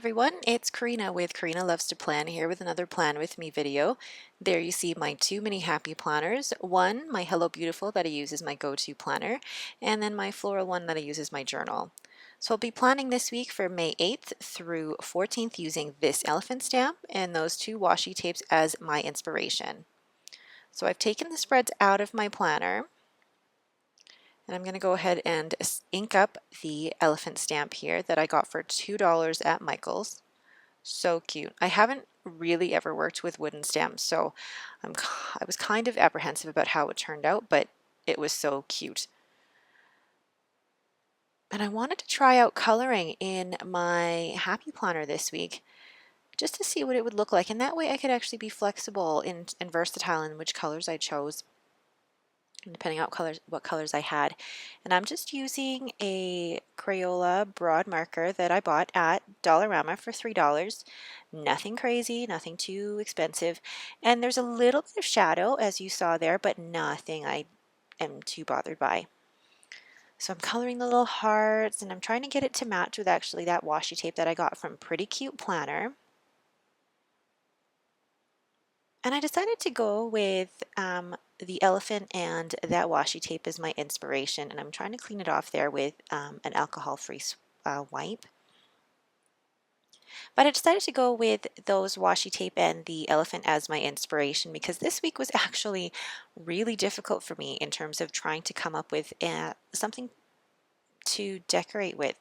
everyone, it's Karina with Karina Loves to Plan here with another Plan With Me video. There you see my two mini happy planners. One, my Hello Beautiful that I use as my go-to planner, and then my floral one that I use as my journal. So I'll be planning this week for May 8th through 14th using this elephant stamp and those two washi tapes as my inspiration. So I've taken the spreads out of my planner, and I'm going to go ahead and ink up the elephant stamp here that I got for $2 at Michael's. So cute. I haven't really ever worked with wooden stamps, so I was kind of apprehensive about how it turned out, but it was so cute. And I wanted to try out coloring in my happy planner this week just to see what it would look like, and that way I could actually be flexible and versatile in which colors I chose, depending on what colors I had. And I'm just using a Crayola broad marker that I bought at Dollarama for $3. Nothing crazy, nothing too expensive. And there's a little bit of shadow, as you saw there, but nothing I am too bothered by. So I'm coloring the little hearts, and I'm trying to get it to match with actually that washi tape that I got from Pretty Cute Planner. And I decided to go with the elephant and that washi tape as my inspiration, and I'm trying to clean it off there with an alcohol-free wipe. But I decided to go with those washi tape and the elephant as my inspiration because this week was actually really difficult for me in terms of trying to come up with something to decorate with.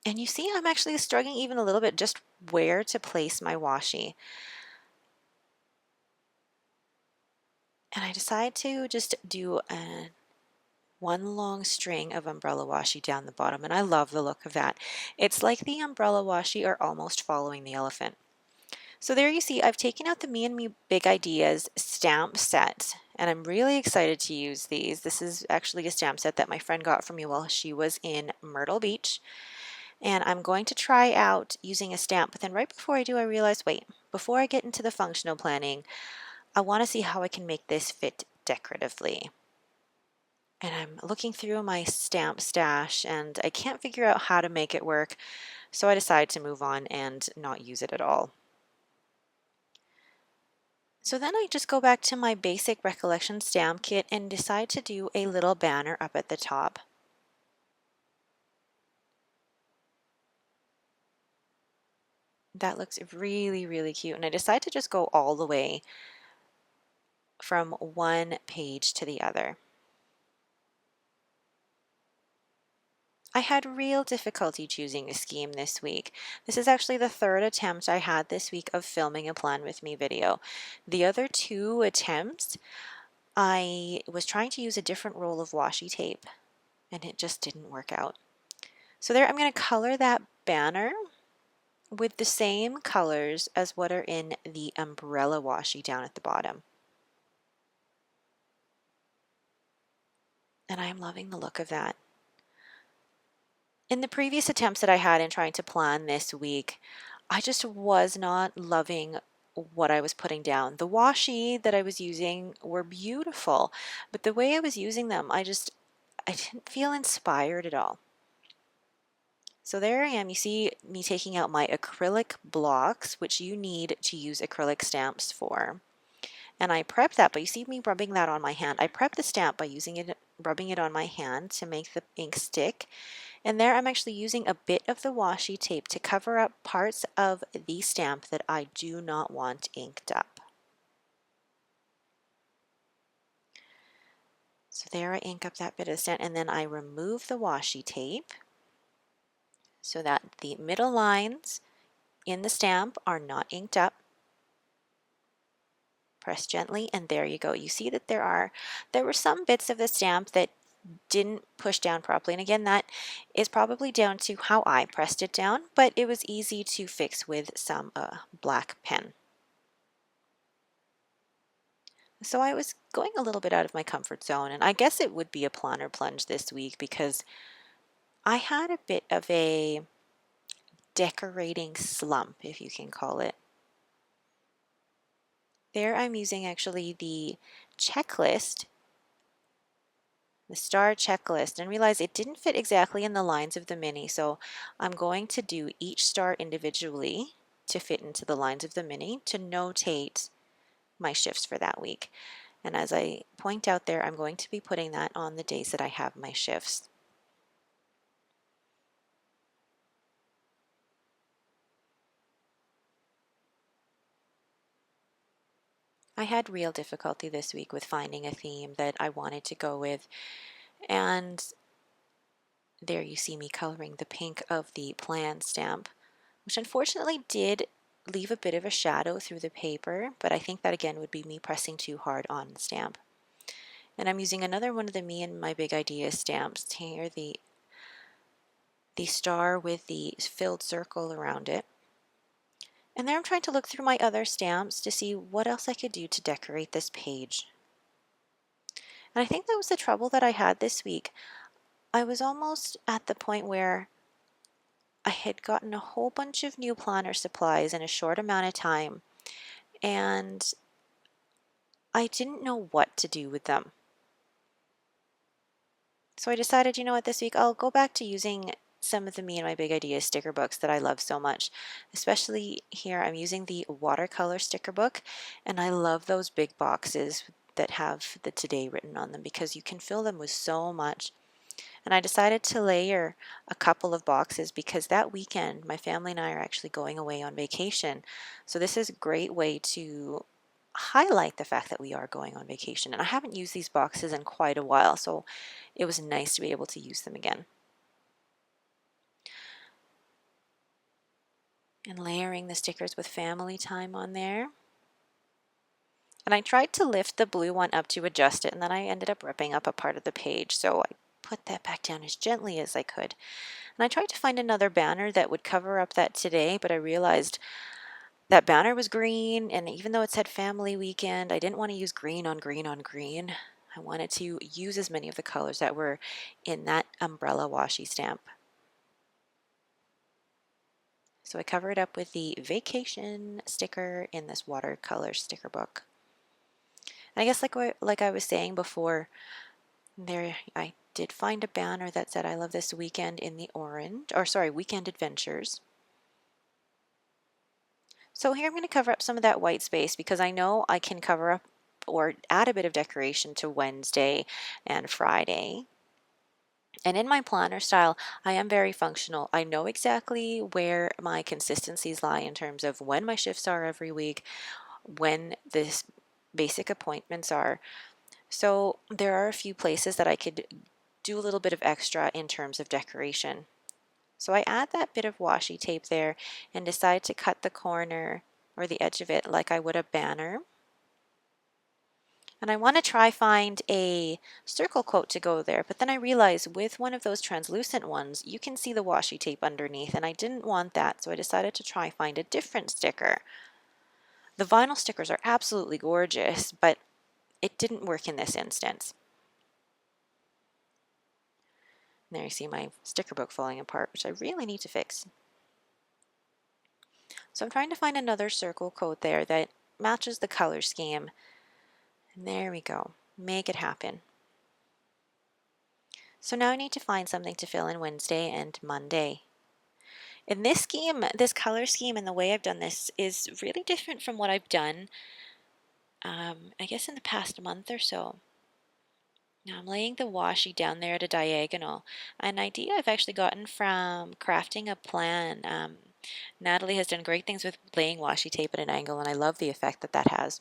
And you see, I'm actually struggling even a little bit just where to place my washi. And I decided to just do one long string of umbrella washi down the bottom, and I love the look of that. It's like the umbrella washi are almost following the elephant. So there you see, I've taken out the Me and Me Big Ideas stamp set, and I'm really excited to use these. This is actually a stamp set that my friend got for me while she was in Myrtle Beach, and I'm going to try out using a stamp, but then right before I do, I realized, wait, before I get into the functional planning, I want to see how I can make this fit decoratively. And I'm looking through my stamp stash and I can't figure out how to make it work, so I decided to move on and not use it at all. So then I just go back to my basic recollection stamp kit and decide to do a little banner up at the top. That looks really, really cute, and I decide to just go all the way from one page to the other. I had real difficulty choosing a scheme this week. This is actually the third attempt I had this week of filming a Plan With Me video. The other two attempts, I was trying to use a different roll of washi tape and it just didn't work out. So there, I'm going to color that banner with the same colors as what are in the umbrella washi down at the bottom. And I'm loving the look of that. In the previous attempts that I had in trying to plan this week, I just was not loving what I was putting down. The washi that I was using were beautiful, but the way I was using them, I didn't feel inspired at all. So there I am. You see me taking out my acrylic blocks, which you need to use acrylic stamps for. And I prepped that, but you see me rubbing that on my hand. I prepped the stamp by rubbing it on my hand to make the ink stick. And there I'm actually using a bit of the washi tape to cover up parts of the stamp that I do not want inked up. So there I ink up that bit of the stamp, and then I remove the washi tape so that the middle lines in the stamp are not inked up. Press gently, and there you go. You see that there were some bits of the stamp that didn't push down properly, and again, that is probably down to how I pressed it down, but it was easy to fix with some black pen. So I was going a little bit out of my comfort zone, and I guess it would be a planner plunge this week because I had a bit of a decorating slump, if you can call it. There I'm using actually the checklist the star checklist, and realized it didn't fit exactly in the lines of the mini. So I'm going to do each star individually to fit into the lines of the mini to notate my shifts for that week. And as I point out there, I'm going to be putting that on the days that I have my shifts. I had real difficulty this week with finding a theme that I wanted to go with, and there you see me coloring the pink of the plan stamp, which unfortunately did leave a bit of a shadow through the paper, but I think that again would be me pressing too hard on the stamp. And I'm using another one of the Me and My Big Ideas stamps here, the star with the filled circle around it. And there I'm trying to look through my other stamps to see what else I could do to decorate this page. And I think that was the trouble that I had this week. I was almost at the point where I had gotten a whole bunch of new planner supplies in a short amount of time, and I didn't know what to do with them. So I decided, you know what, this week I'll go back to using some of the Me and My Big Ideas sticker books that I love so much. Especially here, I'm using the watercolor sticker book, and I love those big boxes that have the today written on them because you can fill them with so much. And I decided to layer a couple of boxes because that weekend my family and I are actually going away on vacation. So this is a great way to highlight the fact that we are going on vacation. And I haven't used these boxes in quite a while, so it was nice to be able to use them again. And layering the stickers with family time on there. And I tried to lift the blue one up to adjust it, and then I ended up ripping up a part of the page. So I put that back down as gently as I could. And I tried to find another banner that would cover up that today, but I realized that banner was green, and even though it said family weekend, I didn't want to use green on green on green. I wanted to use as many of the colors that were in that umbrella washi stamp. So I cover it up with the vacation sticker in this watercolor sticker book. And I guess like I was saying before, there I did find a banner that said I love this weekend in the orange, or sorry, weekend adventures. So here I'm going to cover up some of that white space because I know I can cover up or add a bit of decoration to Wednesday and Friday. And in my planner style, I am very functional. I know exactly where my consistencies lie in terms of when my shifts are every week, when the basic appointments are. So there are a few places that I could do a little bit of extra in terms of decoration. So I add that bit of washi tape there and decide to cut the corner or the edge of it like I would a banner. And I want to try find a circle quote to go there, but then I realized with one of those translucent ones, you can see the washi tape underneath, and I didn't want that, so I decided to try find a different sticker. The vinyl stickers are absolutely gorgeous, but it didn't work in this instance. And there you see my sticker book falling apart, which I really need to fix. So I'm trying to find another circle quote there that matches the color scheme. And there we go. Make it happen. So now I need to find something to fill in Wednesday and Monday. In this scheme, this color scheme and the way I've done this is really different from what I've done, I guess in the past month or so. Now I'm laying the washi down there at a diagonal. An idea I've actually gotten from crafting a plan. Natalie has done great things with laying washi tape at an angle, and I love the effect that that has.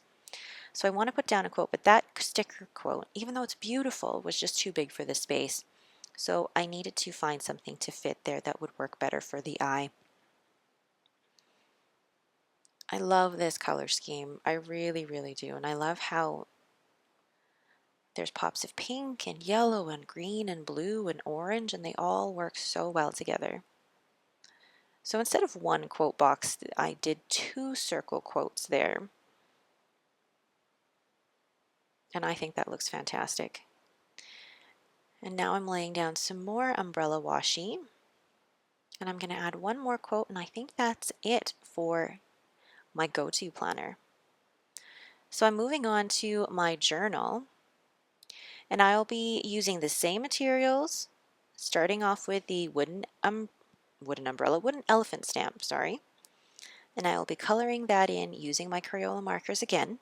So I want to put down a quote, but that sticker quote, even though it's beautiful, was just too big for the space. So I needed to find something to fit there that would work better for the eye. I love this color scheme. I really, really do. And I love how there's pops of pink and yellow and green and blue and orange, and they all work so well together. So instead of one quote box, I did two circle quotes there. And I think that looks fantastic. And now I'm laying down some more umbrella washi. And I'm going to add one more quote, and I think that's it for my go-to planner. So I'm moving on to my journal. And I'll be using the same materials, starting off with the wooden elephant stamp, sorry. And I will be coloring that in using my Crayola markers again.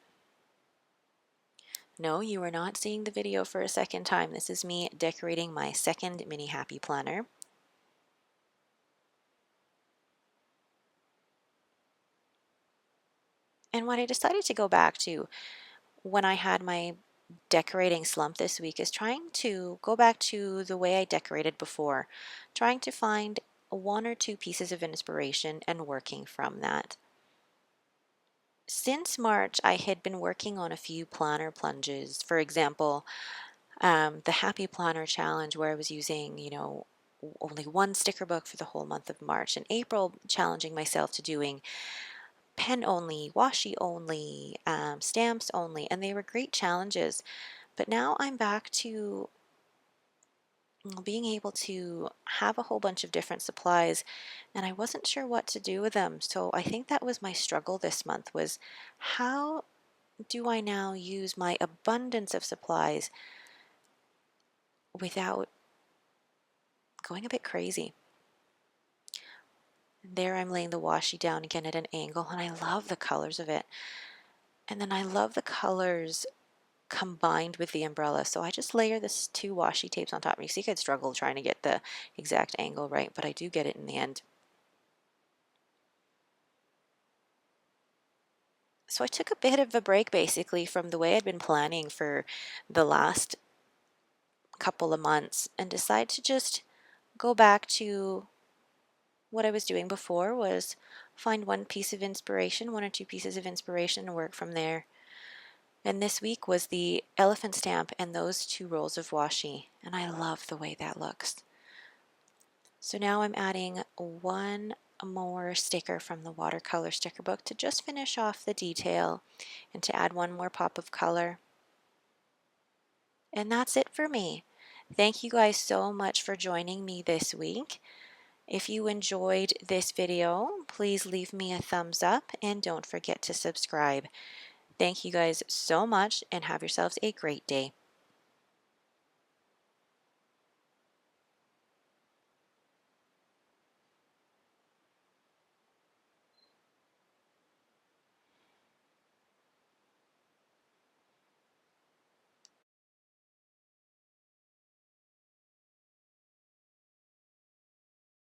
No, you are not seeing the video for a second time. This is me decorating my second mini happy planner. And what I decided to go back to when I had my decorating slump this week is trying to go back to the way I decorated before, trying to find one or two pieces of inspiration and working from that. Since March, I had been working on a few planner plunges. For example, the Happy Planner Challenge, where I was using, only one sticker book for the whole month of March. In April, challenging myself to doing pen only, washi only, stamps only, and they were great challenges. But now I'm back to being able to have a whole bunch of different supplies, and I wasn't sure what to do with them. So I think that was my struggle this month, was how do I now use my abundance of supplies without going a bit crazy? There I'm laying the washi down again at an angle, and I love the colors of it. And then I love the colors combined with the umbrella. So I just layer this two washi tapes on top. You see, I could struggle trying to get the exact angle right, but I do get it in the end. So I took a bit of a break basically from the way I'd been planning for the last couple of months and decided to just go back to what I was doing before, was find one piece of inspiration, one or two pieces of inspiration, and work from there. And this week was the elephant stamp and those two rolls of washi, and I love the way that looks. So now I'm adding one more sticker from the watercolor sticker book to just finish off the detail and to add one more pop of color. And that's it for me. Thank you guys so much for joining me this week. If you enjoyed this video, please leave me a thumbs up and don't forget to subscribe. Thank you guys so much and have yourselves a great day.